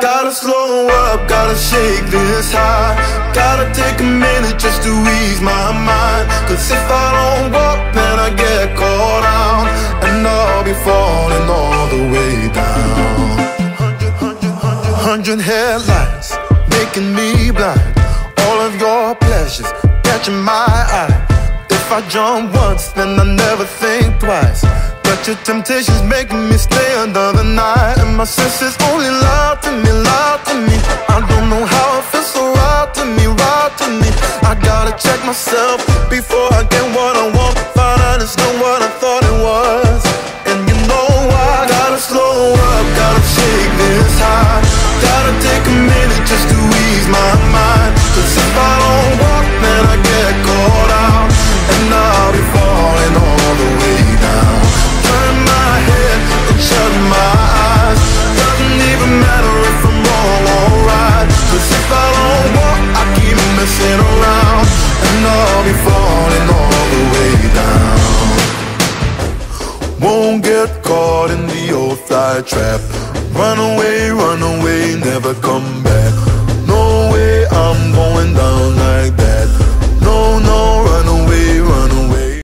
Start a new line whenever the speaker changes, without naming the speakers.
Gotta slow up, gotta shake this high. Gotta take a minute just to ease my mind. Cause if I don't walk, then I get caught out, and I'll be falling all the way down. 100 headlights making me blind. All of your pleasures catching my eye. If I jump once, then I never think twice. But your temptation's making me stay another night, and my senses only lie to me, lie to me. I don't know how it feels so right to me, right to me. I gotta check myself before I get what I want. Find out it's not what I thought it was. And you know I gotta slow up, gotta shake this high. Gotta take a minute just to ease my mind. Cause if I don't walk, then I get caught out, and I'll be falling all the way down. Turn my head and shut my eyes. Doesn't even matter if I'm wrong or right. Cause if I don't walk, I keep messing around, and I'll be falling all the way down. Won't get caught in the old fly trap. Run away, never come back. No way I'm going down.